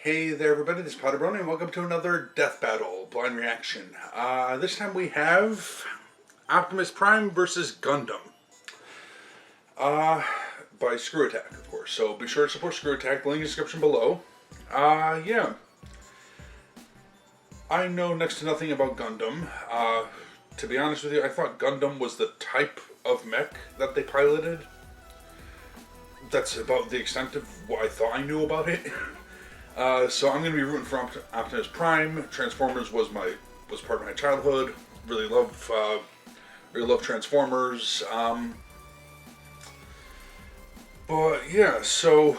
Hey there everybody, this is PotterBrony and welcome to another Death Battle Blind Reaction. This time we have Optimus Prime versus Gundam. By Screw Attack, of course. So be sure to support Screw Attack, link in the description below. Yeah. I know next to nothing about Gundam. To be honest with you, I thought Gundam was the type of mech that they piloted. That's about the extent of what I thought I knew about it. So I'm going to be rooting for Optimus Prime. Transformers was part of my childhood. Really love Transformers. But yeah, so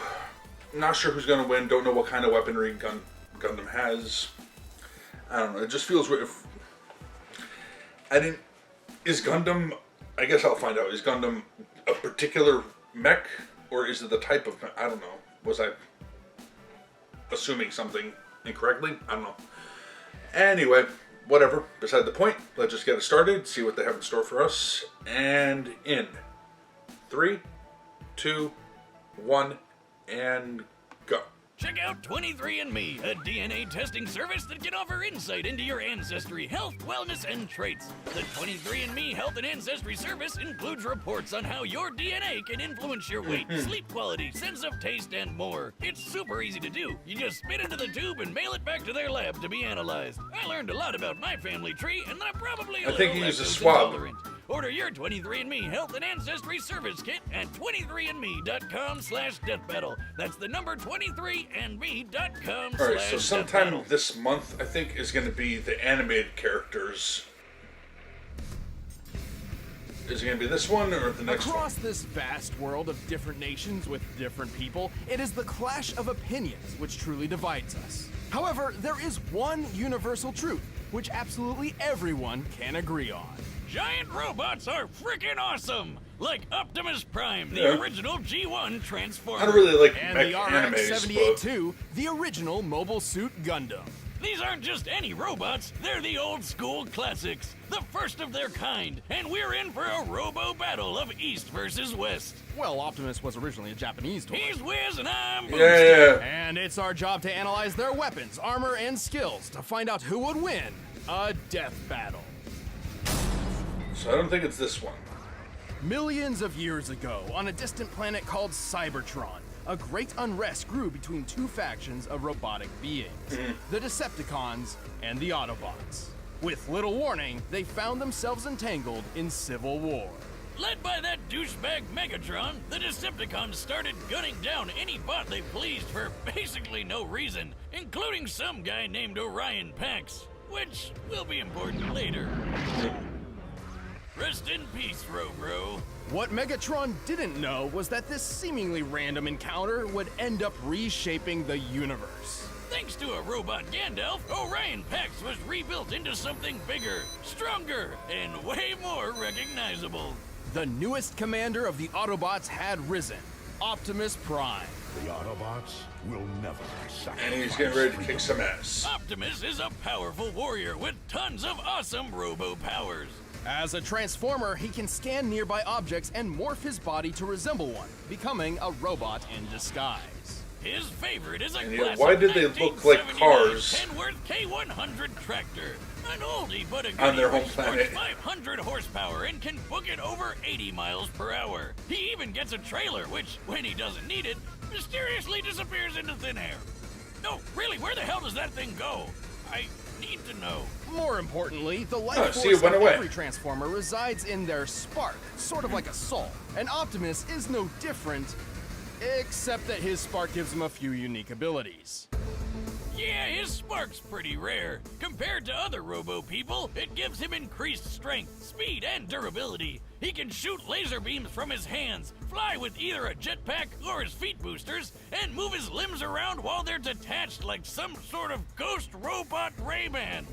not sure who's going to win. Don't know what kind of weaponry Gundam has. I don't know. It just feels weird. Is Gundam? I guess I'll find out. Is Gundam a particular mech, or is it the type of mech? I don't know. Was I assuming something incorrectly? I don't know. Anyway, whatever. Beside the point. Let's just get it started. See what they have in store for us. And in 3, 2, 1, and go. Check out 23andMe, a DNA testing service that can offer insight into your ancestry, health, wellness, and traits. The 23andMe Health and Ancestry Service includes reports on how your DNA can influence your weight, sleep quality, sense of taste, and more. It's super easy to do. You just spit into the tube and mail it back to their lab to be analyzed. I learned a lot about my family tree, and I'm probably I think he used a swab. Intolerant. Order your 23andMe Health and Ancestry Service Kit at 23andme.com/deathbattle. That's the number 23andme.com/deathbattle. Alright, so sometime this month, I think, is going to be the animated characters. Is it going to be this one or the next one? Across this vast world of different nations with different people, it is the clash of opinions which truly divides us. However, there is one universal truth, which absolutely everyone can agree on. Giant robots are freaking awesome! Like Optimus Prime, the original G1 Transformer. I don't really like And mech the animes, RX-78-2, the original Mobile Suit Gundam. These aren't just any robots, they're the old school classics, the first of their kind, and we're in for a robo battle of East versus West. Well, Optimus was originally a Japanese toy. He's Wiz and I'm Boomstick. Yeah. And it's our job to analyze their weapons, armor, and skills to find out who would win a death battle. So I don't think it's this one. Millions of years ago, on a distant planet called Cybertron, a great unrest grew between two factions of robotic beings, the Decepticons and the Autobots. With little warning, they found themselves entangled in civil war. Led by that douchebag Megatron, the Decepticons started gunning down any bot they pleased for basically no reason, including some guy named Orion Pax, which will be important later. Rest in peace, Robro. What Megatron didn't know was that this seemingly random encounter would end up reshaping the universe. Thanks to a robot Gandalf, Orion Pax was rebuilt into something bigger, stronger, and way more recognizable. The newest commander of the Autobots had risen, Optimus Prime. The Autobots will never sacrifice. And he's getting ready to kick some ass. Optimus is a powerful warrior with tons of awesome robo powers. As a Transformer, he can scan nearby objects and morph his body to resemble one, becoming a robot in disguise. His favorite is a And classic why did they look like 1979 cars? Kenworth K100 tractor. An oldie but a On their goodie home which sports planet. 500 horsepower and can book it over 80 miles per hour. He even gets a trailer, which, when he doesn't need it, mysteriously disappears into thin air. No, really, where the hell does that thing go? I need to know. More importantly, the life Oh, see, force it went of away. every Transformer resides in their spark, sort of like a soul. And Optimus is no different, except that his spark gives him a few unique abilities. Yeah, his spark's pretty rare. Compared to other robo people, it gives him increased strength, speed, and durability. He can shoot laser beams from his hands, fly with either a jetpack or his feet boosters, and move his limbs around while they're detached like some sort of ghost robot Rayman.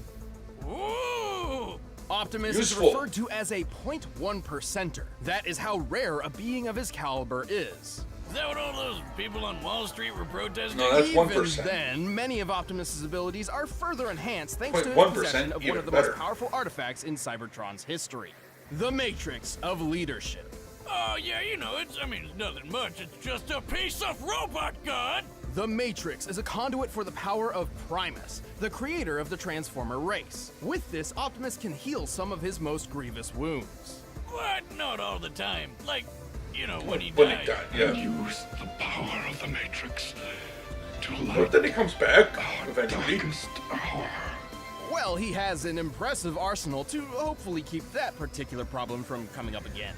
Ooh! Optimus Useful. is referred to as a 0.1%er. That is how rare a being of his caliber is. Is that what all those people on Wall Street were protesting? No, that's Even 1%. then, many of Optimus's abilities are further enhanced thanks to his 0.1%, possession of one even of the better. most powerful artifacts in Cybertron's history. The Matrix of Leadership. Oh, yeah, you know, it's nothing much. It's just a piece of robot god. The Matrix is a conduit for the power of Primus, the creator of the Transformer race. With this, Optimus can heal some of his most grievous wounds. What? Not all the time. Like, you know, when he When died. he died, yeah. Use the power of the Matrix to But light then he comes back our eventually. darkest hour. Well, he has an impressive arsenal to hopefully keep that particular problem from coming up again.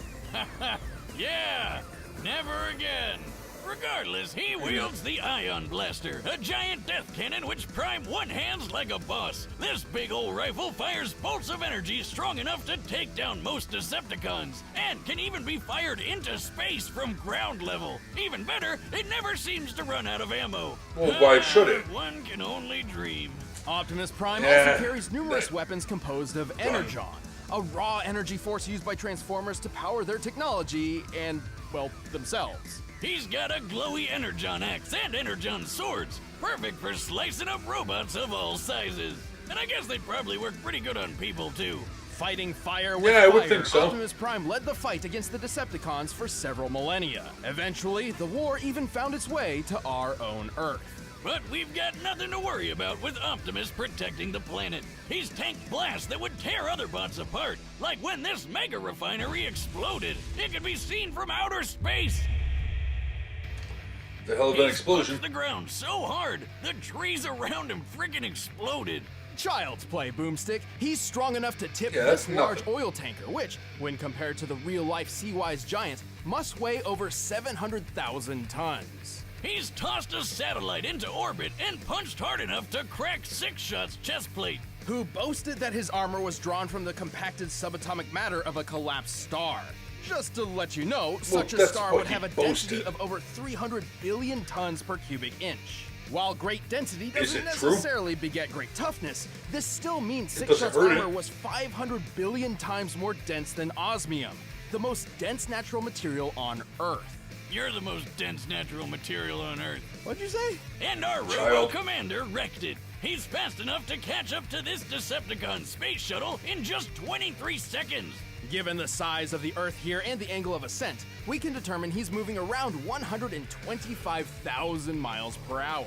Yeah, never again. Regardless, he wields the Ion Blaster, a giant death cannon which Prime one-hands like a boss. This big old rifle fires bolts of energy strong enough to take down most Decepticons, and can even be fired into space from ground level. Even better, it never seems to run out of ammo. Well, why should it? One can only dream. Optimus Prime Yeah. also carries numerous weapons composed of Energon, a raw energy force used by Transformers to power their technology and, well, themselves. He's got a glowy Energon axe and Energon swords, perfect for slicing up robots of all sizes. And I guess they'd probably work pretty good on people too. Fighting fire with Yeah, I fire, would think so. Optimus Prime led the fight against the Decepticons for several millennia. Eventually, the war even found its way to our own Earth. But we've got nothing to worry about with Optimus protecting the planet. He's tanked blasts that would tear other bots apart, like when this mega refinery exploded. It could be seen from outer space. The hell of an explosion. He punched the ground so hard, the trees around him freaking exploded. Child's play, Boomstick. He's strong enough to tip Yeah, this that's large nothing. oil tanker, which, when compared to the real-life Sea-Wise giant, must weigh over 700,000 tons. He's tossed a satellite into orbit and punched hard enough to crack Six Shot's chest plate. Who boasted that his armor was drawn from the compacted subatomic matter of a collapsed star. Just to let you know, such a that's star what would he have a density boasted. of over 300 billion tons per cubic inch. While great density doesn't it true? necessarily beget great toughness, this still means Six doesn't Shot's hurt it. armor was 500 billion times more dense than osmium, the most dense natural material on Earth. You're the most dense natural material on Earth. What'd you say? And our Robo Child. Commander wrecked it. He's fast enough to catch up to this Decepticon space shuttle in just 23 seconds. Given the size of the Earth here and the angle of ascent, we can determine he's moving around 125,000 miles per hour.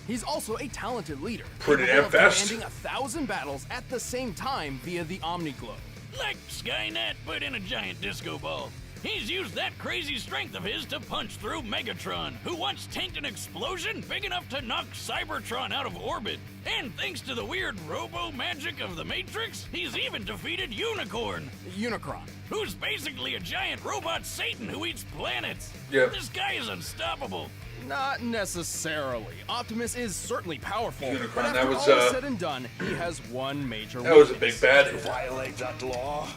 He's also a talented leader, Pretty capable damn of fast. commanding 1,000 battles at the same time via the Omniglobe. Like Skynet, but in a giant disco ball. He's used that crazy strength of his to punch through Megatron, who once tanked an explosion big enough to knock Cybertron out of orbit. And thanks to the weird robo-magic of the Matrix, he's even defeated Unicorn, Unicron. who's basically a giant robot Satan who eats planets. Yep. This guy is unstoppable. Not necessarily. Optimus is certainly powerful, Unicron, but after that was, all is said and done, he has one major That was a weakness. big bad. To violate that law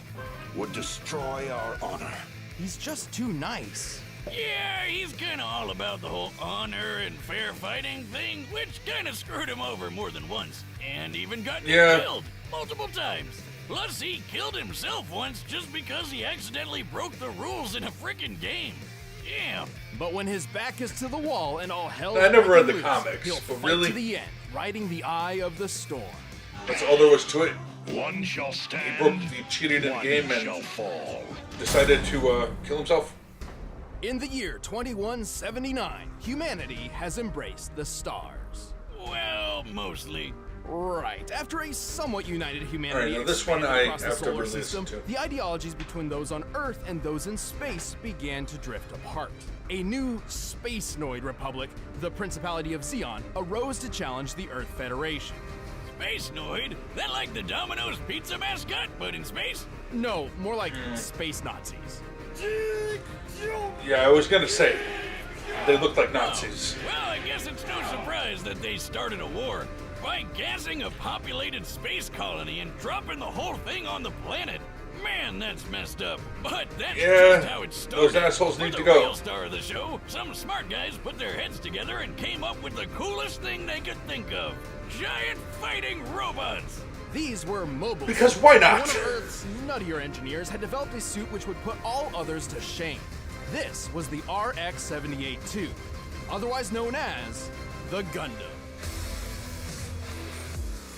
would destroy our honor. He's just too nice. Yeah, he's kinda all about the whole honor and fair fighting thing, which kinda screwed him over more than once, and even got him Yeah. killed multiple times. Plus, he killed himself once just because he accidentally broke the rules in a freaking game. Damn. But when his back is to the wall and all hell I never read breaking the loose, comics, he'll but fight really? to the end, riding the eye of the storm. That's all there was to it. One shall stand. He cheated in the one game shall and fall. decided to kill himself. In the year 2179, humanity has embraced the stars. Well, mostly. Right. After a somewhat united humanity Alright, now this one expanded I across the have to solar listen system, to. the ideologies between those on Earth and those in space began to drift apart. A new space-noid republic, the Principality of Xeon, arose to challenge the Earth Federation. Space Noid? That like the Domino's pizza mascot, but in space? No, more like space Nazis. Yeah, I was gonna say they look like Nazis. Well, I guess it's no surprise that they started a war by gassing a populated space colony and dropping the whole thing on the planet. Man, that's messed up. But that's Yeah, just how it started. those assholes For need the to go. real star of the show, some smart guys put their heads together and came up with the coolest thing they could think of. Giant fighting robots. These were mobile. Because why not? One of Earth's nuttier engineers had developed a suit which would put all others to shame. This was the RX-78-2, otherwise known as the Gundam.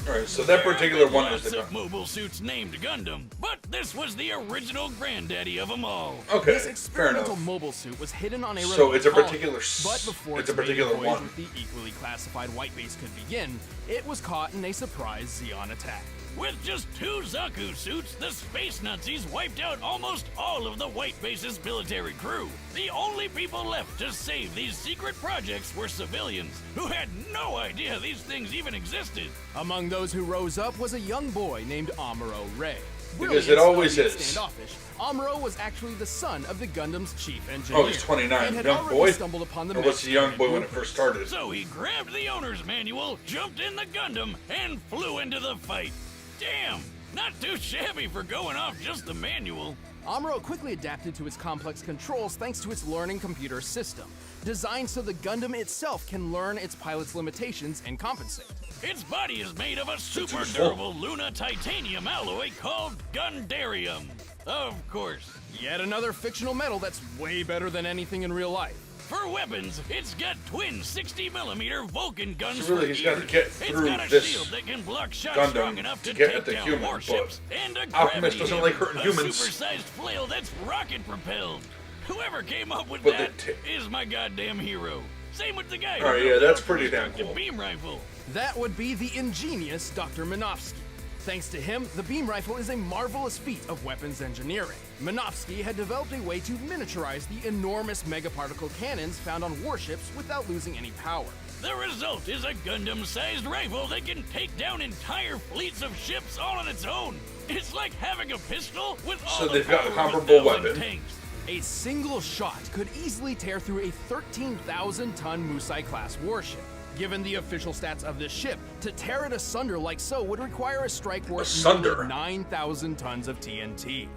Alright, so that particular one is Lots the of mobile suits named Gundam, but this was the original granddaddy of them all. Okay, This fair experimental enough. mobile suit was hidden on a So remote it's a colony, particular but before it's a its maiden particular voyage one. with the equally classified white base could begin, it was caught in a surprise Xeon attack. With just 2 Zaku suits, the space Nazis wiped out almost all of the White Base's military crew. The only people left to save these secret projects were civilians, who had no idea these things even existed. Among those who rose up was a young boy named Amuro Ray. Because Brilliant, it always albeit is. standoffish, Amuro was actually the son of the Gundam's chief engineer. Oh, he's 29. And had Young already boy? stumbled upon the Or was mech he young during boy when it movement. first started? So he grabbed the owner's manual, jumped in the Gundam, and flew into the fight. Damn, not too shabby for going off just the manual. Amuro quickly adapted to its complex controls thanks to its learning computer system, designed so the Gundam itself can learn its pilot's limitations and compensate. Its body is made of a super useful. durable Luna titanium alloy called Gundarium. Of course. Yet another fictional metal that's way better than anything in real life. For weapons, it's got twin 60mm Vulcan guns So really, for he's gotta ears. get It's through got a this shield that can block shots Gundam strong enough to to get take at the down human, warships, and a Optimus gravity doesn't hammer, like hurting a humans. supersized flail that's rocket propelled. Whoever came up with But that the is my goddamn hero. Same with the guy. Alright, who yeah, built that's the pretty damn destructive cool. beam rifle. That would be the ingenious Dr. Minovsky. Thanks to him, the beam rifle is a marvelous feat of weapons engineering. Minovsky had developed a way to miniaturize the enormous megaparticle cannons found on warships without losing any power. The result is a Gundam-sized rifle that can take down entire fleets of ships all on its own. It's like having a pistol with all So the they've got a power of comparable 1,000 weapon. tanks. A single shot could easily tear through a 13,000-ton Musai-class warship. Given the official stats of this ship, to tear it asunder like so would require a strike worth Asunder? nearly 9,000 tons of TNT.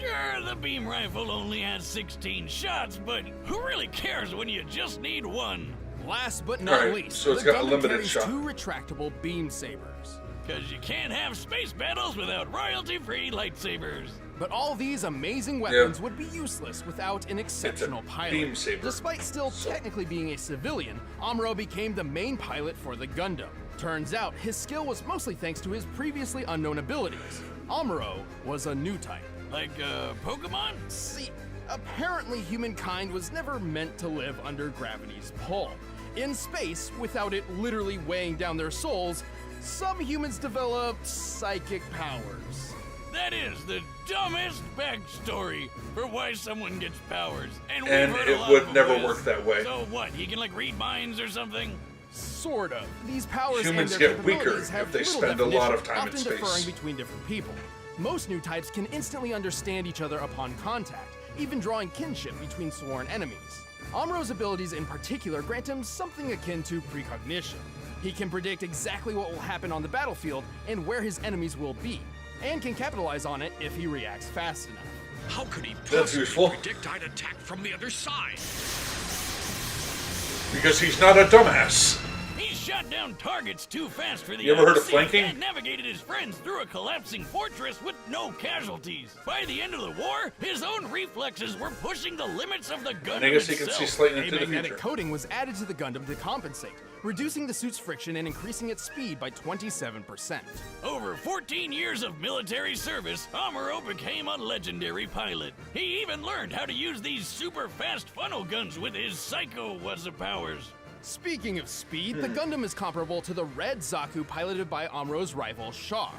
Sure, the beam rifle only has 16 shots, but who really cares when you just need one? Last but not Alright, least, so it's the got a Gundam limited carries shot. 2 retractable beam sabers. Cause you can't have space battles without royalty-free lightsabers. But all these amazing weapons would be useless without an exceptional pilot. beam saber. Despite still technically being a civilian, Amuro became the main pilot for the Gundam. Turns out, his skill was mostly thanks to his previously unknown abilities. Amuro was a new type. Like, Pokemon? See, apparently humankind was never meant to live under gravity's pull. In space, without it literally weighing down their souls, some humans developed psychic powers. That is the dumbest backstory for why someone gets powers. And, we've And heard it a lot would of them never with- work that way. So what, he can like read minds or something? Sort of. These powers Humans and their get weaker capabilities if have they little spend a lot of definition, time in often space. differing between different people. Most new types can instantly understand each other upon contact, even drawing kinship between sworn enemies. Amuro's abilities in particular grant him something akin to precognition. He can predict exactly what will happen on the battlefield and where his enemies will be, and can capitalize on it if he reacts fast enough. How could he That's possibly useful. predict I'd attack from the other side? Because he's not a dumbass. He shot down targets too fast for the You ever heard of IC flanking? and navigated his friends through a collapsing fortress with no casualties. By the end of the war, his own reflexes were pushing the limits of the Gundam And I guess he can see itself. slightly A into the magnetic future. coating was added to the Gundam to compensate, reducing the suit's friction and increasing its speed by 27%. Over 14 years of military service, Amuro became a legendary pilot. He even learned how to use these super fast funnel guns with his psycho powers. Speaking of speed, the Gundam is comparable to the red Zaku piloted by Amuro's rival Char,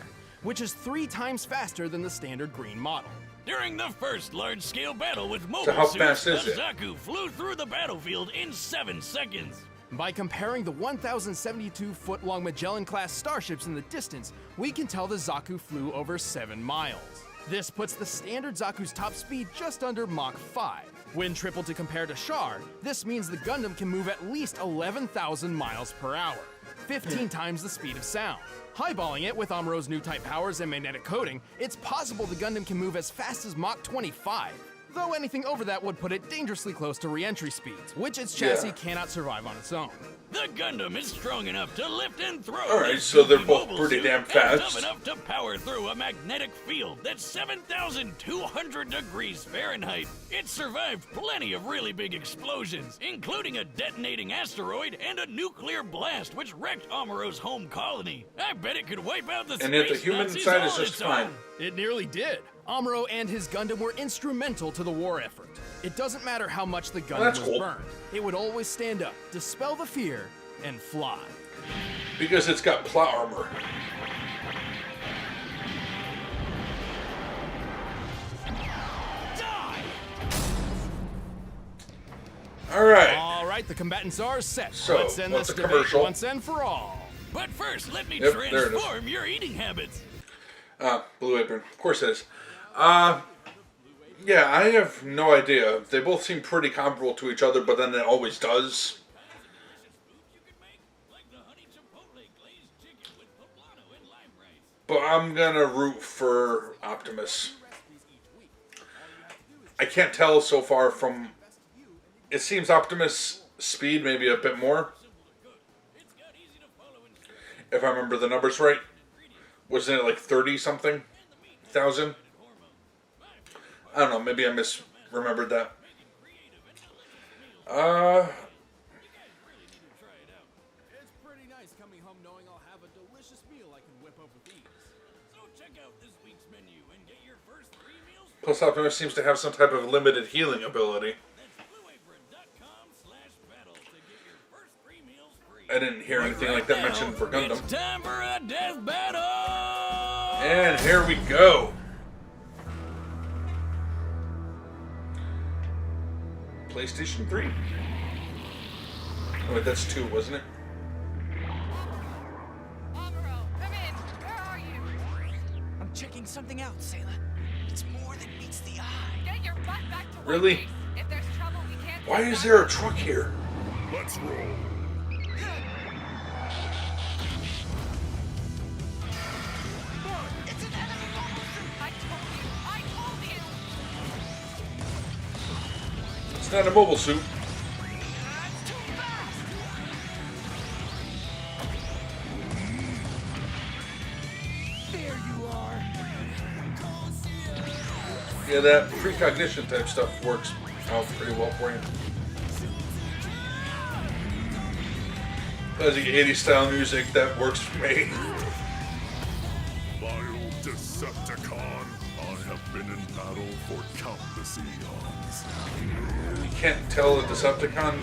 which is 3 times faster than the standard green model. During the first large-scale battle with mobile So how suits, fast the is it? Zaku flew through the battlefield in 7 seconds. By comparing the 1,072-foot-long Magellan-class starships in the distance, we can tell the Zaku flew over 7 miles. This puts the standard Zaku's top speed just under Mach 5. When tripled to compare to Char, this means the Gundam can move at least 11,000 miles per hour, 15 times the speed of sound. Highballing it with Amuro's new type powers and magnetic coating, it's possible the Gundam can move as fast as Mach 25. though anything over that would put it dangerously close to re-entry speeds, which its chassis Yeah. cannot survive on its own. The Gundam is strong enough to lift and throw. Alright, this so they're goofy both mobile pretty suit damn and fast. tough enough to power through a magnetic field that's 7,200 degrees Fahrenheit. It survived plenty of really big explosions, including a detonating asteroid and a nuclear blast which wrecked Amuro's home colony. I bet it could wipe out the And yet the space human Nazis side all is on just its fine. own. It nearly did. Amuro and his Gundam were instrumental to the war effort. It doesn't matter how much the Gundam that's was cool. burned. It would always stand up, dispel the fear, and fly. Because it's got plot armor. Alright. All right, the combatants are set. So, Let's end what's this a debate commercial? once and for all. But first, let me Yep, there it is. transform your eating habits. Blue Apron. Of course it is. Yeah, I have no idea. They both seem pretty comparable to each other, but then it always does. But I'm gonna root for Optimus. I can't tell so far from... It seems Optimus' speed maybe a bit more. If I remember the numbers right. Wasn't it like 30-something thousand? I don't know, maybe I misremembered that. It's pretty nice coming home knowing I'll have a delicious meal I can whip up with ease. So check out this week's menu and get your first 3 meals. Plus Optimus seems to have some type of limited healing ability. That's blueapron.com/battle to get your first 3 meals free. I didn't hear anything like that mentioned for Gundam. It's time for a death battle! And here we go. PlayStation 3. Oh, wait, that's 2, wasn't it? Amuro, come in. Where are you? I'm checking something out, Sayla. It's more than meets the eye. Get your butt back to work. Really? Base. If there's trouble, we can't. Why is there a truck here? Let's roll. It's an enemy mobile suit! I told you. It's not a mobile suit. That's too fast! There you are. Yeah, that precognition type stuff works out pretty well for you. Classic 80s style music, that works for me. Vile Decepticon, I have been in battle for countless eons. You can't tell a Decepticon.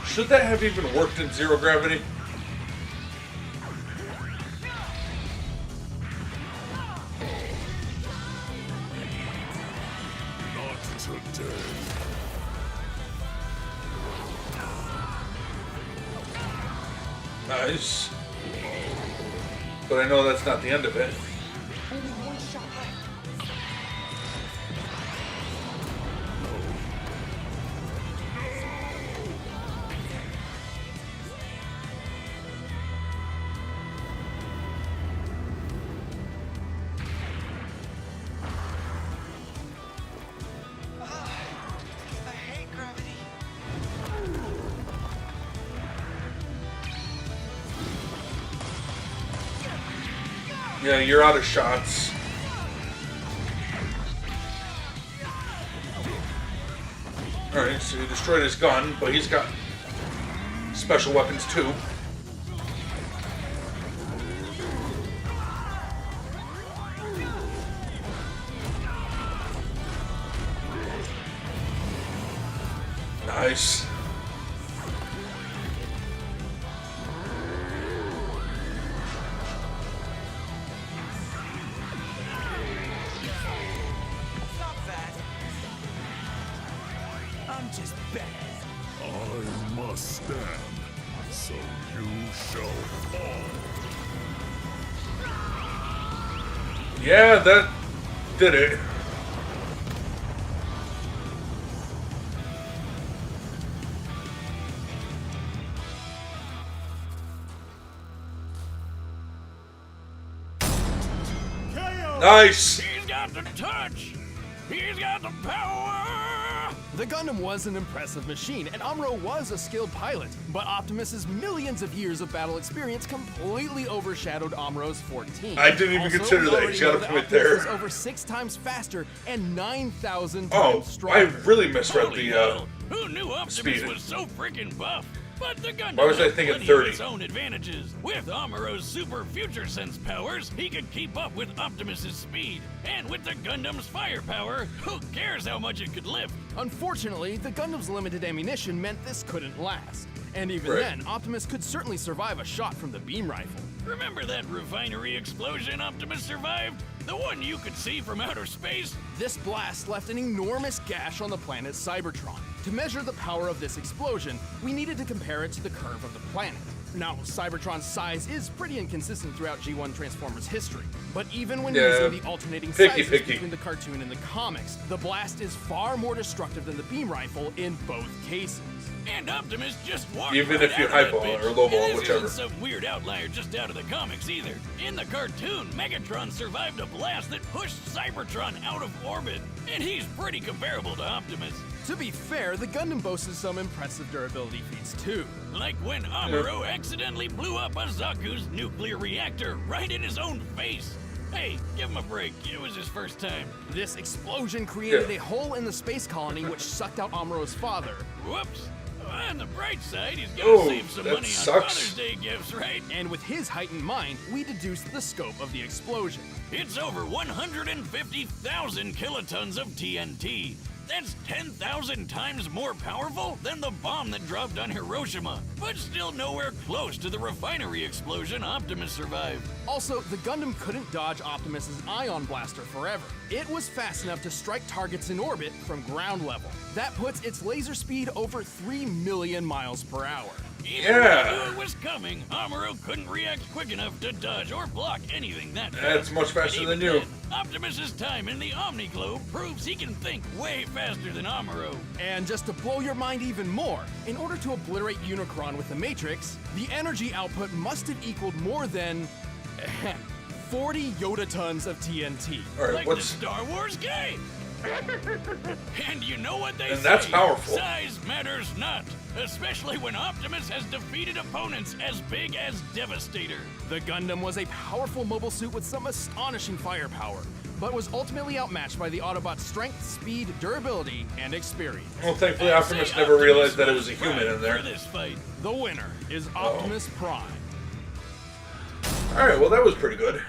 Should that have even worked in zero gravity? Not today. Nice. But I know that's not the end of it. Only one shot left. I hate gravity. Yeah, you're out of shots. Alright, so he destroyed his gun, but he's got special weapons too. Nice. Stop that. I'm just bad. I must stand, so you shall fall. Yeah, that did it. Nice. He's got the touch. He's got the power. The Gundam was an impressive machine, and Amuro was a skilled pilot, but Optimus's millions of years of battle experience completely overshadowed Amuro's 14. I didn't even Also, consider we that. already You gotta know put it Optimus there. is over 6 times faster and 9,000 Oh, times I stronger. really misread Holy the. hell, who knew Optimus speed. was so freaking buff? But the Gundam Why was I had thinking plenty 30? of its own advantages. With Amuro's super future sense powers, he could keep up with Optimus's speed. And with the Gundam's firepower, who cares how much it could lift? Unfortunately, the Gundam's limited ammunition meant this couldn't last. And even Right. then, Optimus could certainly survive a shot from the beam rifle. Remember that refinery explosion Optimus survived? The one you could see from outer space? This blast left an enormous gash on the planet Cybertron. To measure the power of this explosion, we needed to compare it to the curve of the planet. Now, Cybertron's size is pretty inconsistent throughout G1 Transformers history, but even when Yeah. using the alternating Picky, sizes picky. between the cartoon and the comics, the blast is far more destructive than the beam rifle in both cases. And Optimus just walked Even right if you out of that highball bitch. or lowball, And this whichever. isn't some weird outlier just out of the comics either. In the cartoon, Megatron survived a blast that pushed Cybertron out of orbit, and he's pretty comparable to Optimus. To be fair, the Gundam boasted some impressive durability feats too. Like when Amuro accidentally blew up a Zaku's nuclear reactor right in his own face. Hey, give him a break. It was his first time. This explosion created Yeah. a hole in the space colony which sucked out Amuro's father. Whoops. On the bright side, he's gonna Oh, save some that money on sucks. Father's Day gifts, right? And with his heightened mind, we deduced the scope of the explosion. It's over 150,000 kilotons of TNT. That's 10,000 times more powerful than the bomb that dropped on Hiroshima, but still nowhere close to the refinery explosion Optimus survived. Also, the Gundam couldn't dodge Optimus's ion blaster forever. It was fast enough to strike targets in orbit from ground level. That puts its laser speed over 3 million miles per hour. Even Yeah. when he knew it was coming, Amuro couldn't react quick enough to dodge or block anything that fast. That's much faster And than even you. then, Optimus's time in the Omni-Globe proves he can think way faster than Amuro. And just to blow your mind even more, in order to obliterate Unicron with the Matrix, the energy output must have equaled more than 40 yotatons of TNT. All right, Like what's the Star Wars guy. And you know what they say? And that's powerful. Size matters not, especially when Optimus has defeated opponents as big as Devastator. The Gundam was a powerful mobile suit with some astonishing firepower, but was ultimately outmatched by the Autobot's strength, speed, durability, and experience. well? Thankfully, I'd say Optimus never realized that it was a primed human in there. for this fight. The winner is Optimus Prime. All right, well that was pretty good.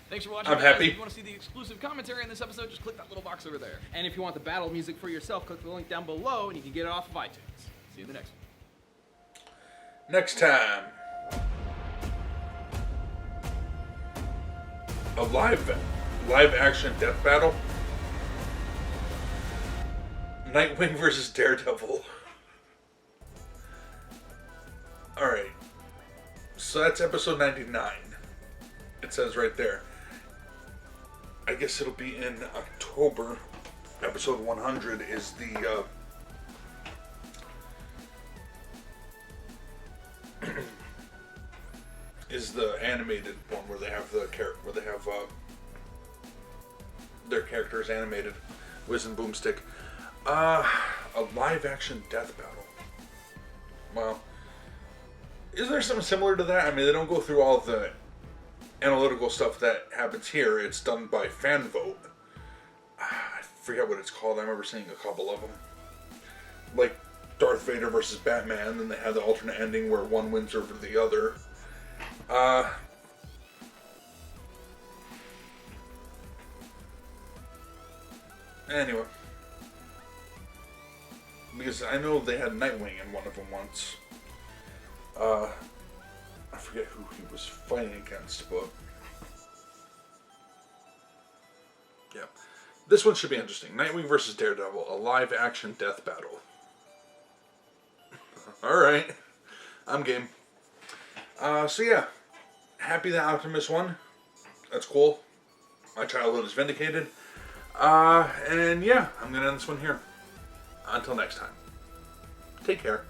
Thanks for watching. I'm guys. happy. If you want to see the exclusive commentary in this episode, just click that little box over there. And if you want the battle music for yourself, click the link down below and you can get it off of iTunes. See you in the next one. Next time, a live action death battle. Nightwing versus Daredevil. All right, so that's episode 99. It says right there. I guess it'll be in October. Episode 100 is the animated one where they have their characters animated. Whiz and Boomstick. A live action death battle. Well, is there something similar to that? I mean, they don't go through all the analytical stuff that happens here. It's done by fan vote. I forget what it's called. I remember seeing a couple of them. Like Darth Vader versus Batman, then they had the alternate ending where one wins over the other. Anyway. Because I know they had Nightwing in one of them once. I forget who he was fighting against, but yeah. This one should be interesting. Nightwing versus Daredevil, a live action death battle. Alright. I'm game. So yeah. Happy that Optimus won. That's cool. My childhood is vindicated. And yeah, I'm gonna end this one here. Until next time. Take care.